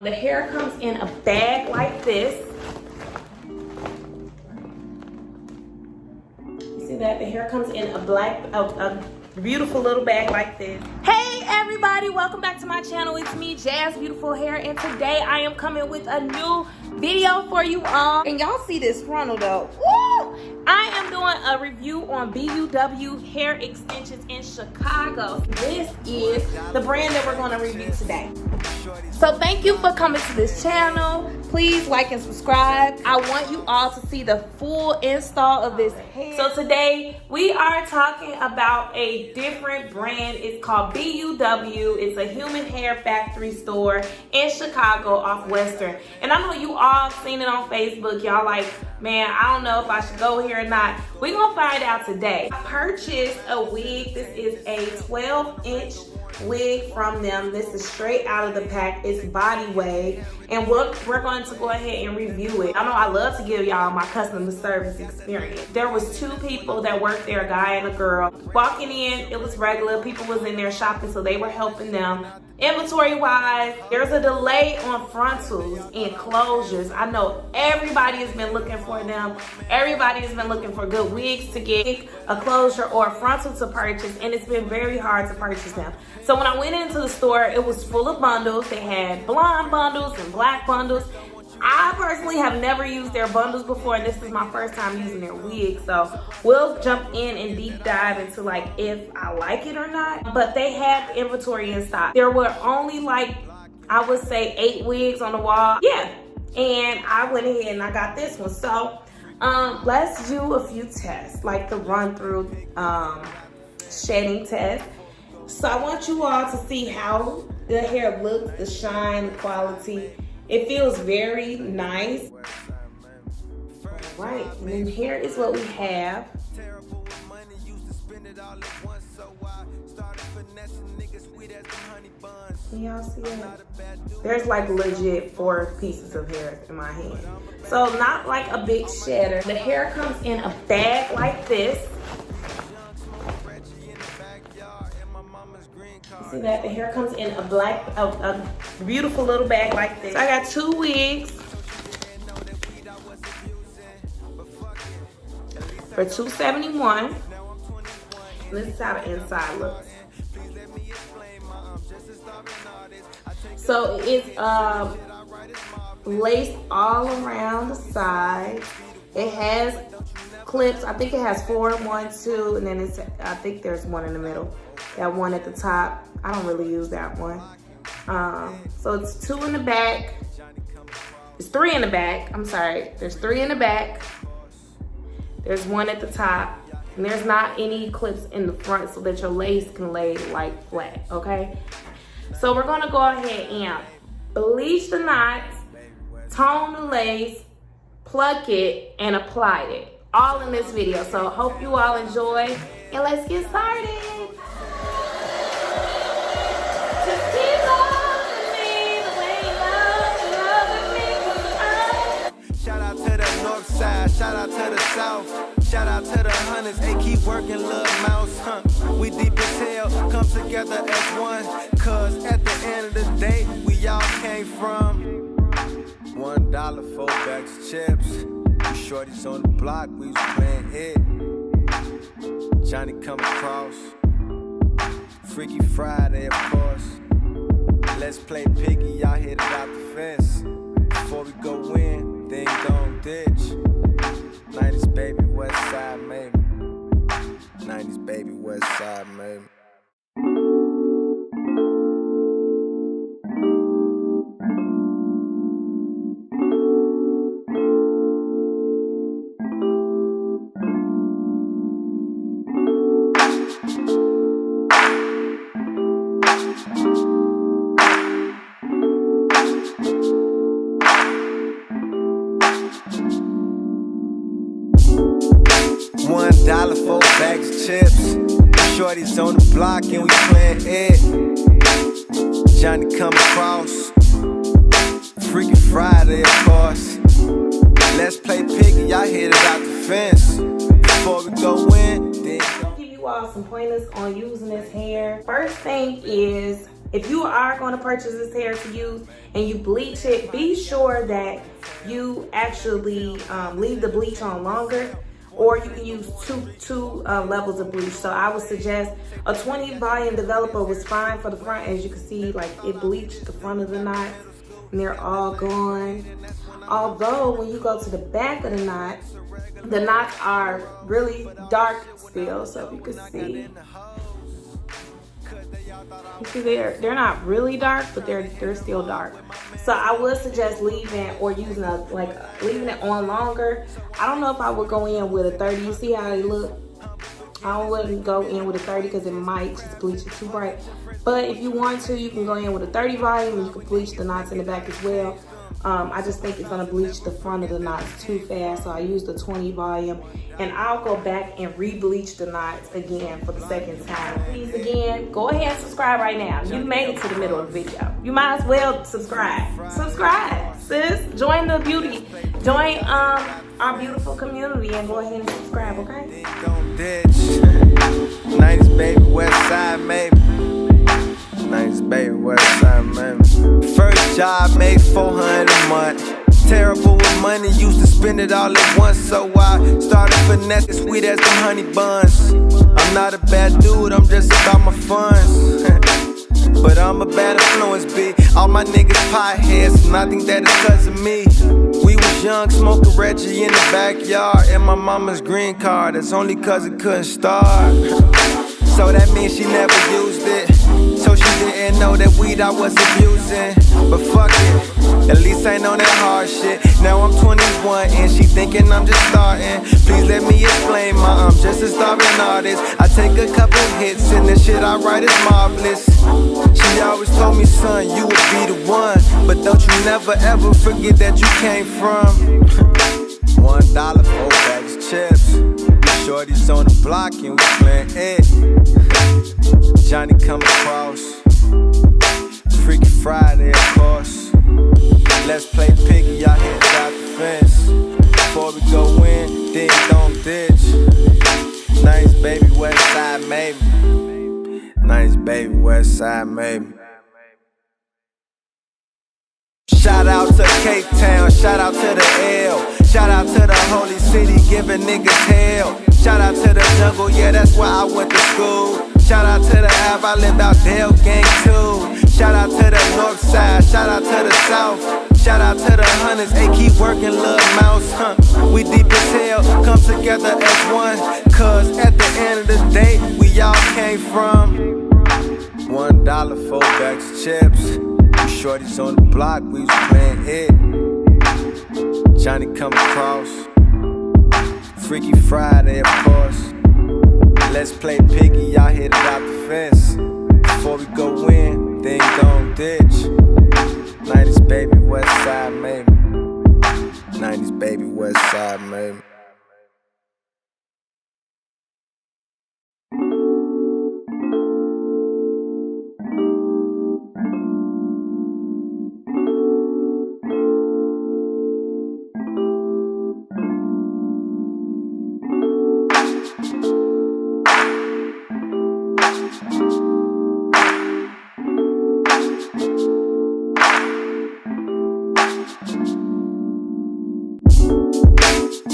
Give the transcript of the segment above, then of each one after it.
The hair comes in a bag like this. You see that? The hair comes in a beautiful little bag like this. Hey everybody, welcome back to my channel. It's me, Jazz Beautiful Hair, and today I am coming with a new video for you all. And y'all see this frontal though. Woo! I am doing a review on BUW hair extensions in Chicago. This is the brand that we're going to review today. So thank you for coming to this channel. Please like and subscribe. I want you all to see the full install of this hair. So today we are talking about a different brand. It's called BUW. It's a human hair factory store in Chicago off Western. And I know you all seen it on Facebook. Y'all like, man, I don't know if I should go here or not. We're gonna find out today. I purchased a wig. This is a 12-inch wig from them. This is straight out of the pack. It's body wave, and we're going to go ahead and review it. I know I love to give y'all my customer service experience. There was two people that worked there, a guy and a girl. Walking in, it was regular. People was in there shopping, so they were helping them. Inventory wise, there's a delay on frontals and closures. I know everybody has been looking for them. Everybody has been looking for good wigs to get a closure or a frontal to purchase, and it's been very hard to purchase them. So when I went into the store, it was full of bundles. They had blonde bundles and black bundles. I personally have never used their bundles before, and this is my first time using their wigs. So we'll jump in and deep dive into like if I like it or not. But they had the inventory in stock. There were only like, I would say 8 wigs on the wall. Yeah, and I went ahead and I got this one. So let's do a few tests, like the run through shedding test. So I want you all to see how the hair looks, the shine, the quality. It feels very nice. All right, and then here is what we have. Can y'all see that? There's like legit 4 pieces of hair in my hand. So not like a big shedder. The hair comes in a bag like this. See that? The hair comes in a beautiful little bag like this. So I got 2 wigs for $271. This is how the inside looks. So it's laced all around the side. It has clips. I think it has 4, 1, 2, and then I think there's one in the middle. That one at the top. I don't really use that one. So it's 2 in the back. It's 3 in the back. I'm sorry. There's 3 in the back. There's 1 at the top. And there's not any clips in the front so that your lace can lay like flat, okay? So we're gonna go ahead and bleach the knots, tone the lace, pluck it, and apply it. All in this video. So hope you all enjoy, and let's get started. Shout out to the north side, shout out to the south, shout out to the hunters, they keep working, little mouse, huh? We deep as hell, come together as one, cause at the end of the day, we all came from $1 4 bags of chips. We shorties on the block, we was playing it. Johnny come across, Freaky Friday, of course. Let's play piggy, y'all hit it out the fence. Before we go in, ding dong ditch. 90s baby, west side maybe. 90s baby, west side maybe. $1 4 bags of chips. Shorties on the block and we playing it. Johnny come across, Freaky Friday, of course. Let's play piggy, y'all hit it out the fence. Before we go in, then I'll give you all some pointers on using this hair. First thing is if you are going to purchase this hair to use and you bleach it, be sure that you actually leave the bleach on longer, or you can use two levels of bleach. So I would suggest a 20 volume developer was fine for the front. As you can see, like it bleached the front of the knots and they're all gone. Although when you go to the back of the knots are really dark still. So if you can see, you see they're not really dark, but they're still dark. So I would suggest leaving or using leaving it on longer. I don't know if I would go in with a 30. You see how they look? I wouldn't go in with a 30 because it might just bleach it too bright. But if you want to, you can go in with a 30 volume and you can bleach the knots in the back as well. I just think it's gonna bleach the front of the knots too fast, so I used the 20 volume, and I'll go back and re-bleach the knots again for the second time. Please, again, go ahead and subscribe right now. You made it to the middle of the video. You might as well subscribe. Subscribe, sis. Join the beauty. Join our beautiful community and go ahead and subscribe, okay? Don't ditch. 90s baby, west side maybe. 90s baby, west side maybe. First job made 400 a month. Terrible with money, used to spend it all at once. So I started finessing sweet as them honey buns. I'm not a bad dude, I'm just about my funds. But I'm a bad influence, B. All my niggas potheads, and I think that it's cause of me. We was young, smoking Reggie in the backyard, and my mama's green card, that's only cause it couldn't start. So that means she never used it. So she didn't know that weed I was abusing. But fuck it, at least I ain't on that hard shit. Now I'm 21 and she thinking I'm just starting. Please let me explain, I'm just a starving artist. I take a couple hits and the shit I write is marvelous. She always told me, son, you would be the one. But don't you never ever forget that you came from. $1 for bags of chips. Shorties on the block and we playing it. Johnny come across. Freaky Friday, of course. Let's play piggy, y'all hit out the fence. Before we go in, ding dong ditch. 90s baby, west side maybe. 90s baby, west side maybe. Shout out to Cape Town, shout out to the L. Shout out to the holy city, giving niggas hell. Shout out to the jungle, yeah, that's where I went to school. Shout out to the Ave, I live out Dale Gang too. Shout out to the north side, shout out to the south. Shout out to the hunters, hey, keep working, little mouse, We deep as hell, come together as one. Cause at the end of the day, we all came from. $1 for bags of chips. Shorties on the block, we was playing it. Johnny come across. Freaky Friday, of course. Let's play piggy, y'all hit it out the fence. Before we go in, ding dong ditch. 90s baby, west side maybe. 90s baby, west side maybe.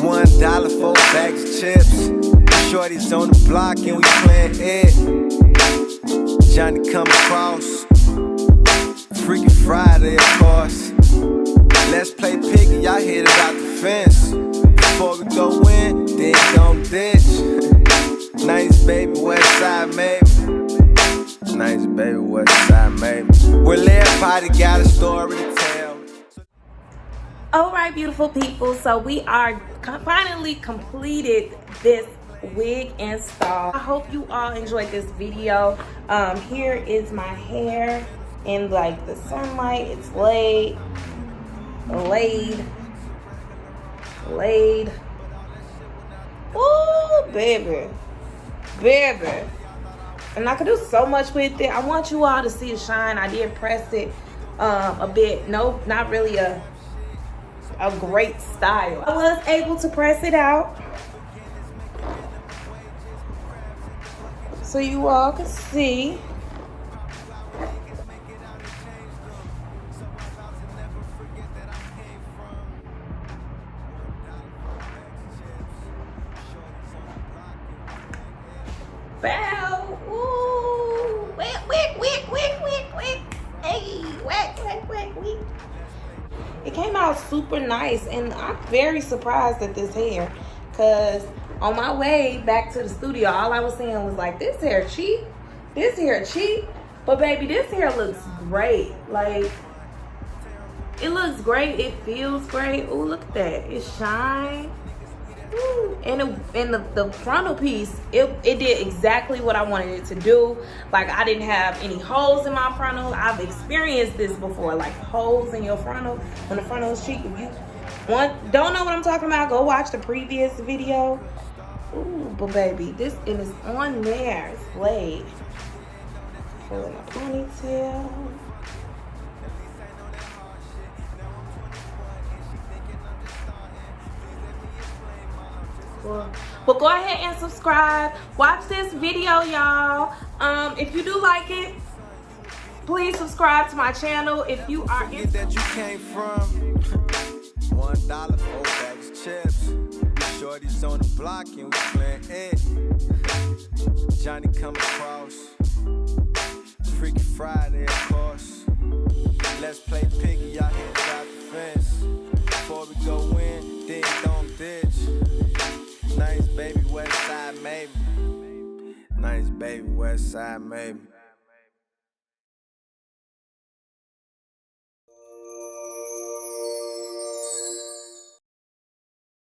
$1 for bags of chips. Shorties on the block and we playing it. Johnny come across. Freaky Friday, of course. Let's play piggy, y'all hit it out the fence. Before we go in, ding dong ditch. 90s baby, west side maybe. 90s baby, west side maybe. Well, everybody got a story to tell. All right, beautiful people, so we are finally completed this wig install. I hope you all enjoyed this video. Here is my hair in like the sunlight. It's laid. Ooh, baby. And I could do so much with it. I want you all to see it shine. I did press it a bit. No, not really a great style. I was able to press it out so you all can see. Bow. Ooh. Wick, wick, wick, wick, wick, wick. Hey, whack, whack, whack, wick. It came out super nice, and I'm very surprised at this hair, because on my way back to the studio, all I was saying was like, this hair cheap, this hair cheap. But baby, this hair looks great. Like, it looks great. It feels great. Oh, look at that. It shines. Ooh. And the frontal piece, it did exactly what I wanted it to do. Like, I didn't have any holes in my frontal. I've experienced this before, like holes in your frontal when the frontal is cheap. If you don't know what I'm talking about, go watch the previous video. Ooh, but baby, this, it is on there. It's laid. Pull in a ponytail. But go ahead and subscribe. Watch this video, y'all. If you do like it, please subscribe to my channel. If you are in that you came from $1 4 bags of chips. Shorty's on the block and we playing it. Johnny come across. Freaky Friday, of course. Let's play piggy out here without the fence. Before we go in, dig, don't ditch. Nice baby, Westside maybe. Nice baby, Westside maybe.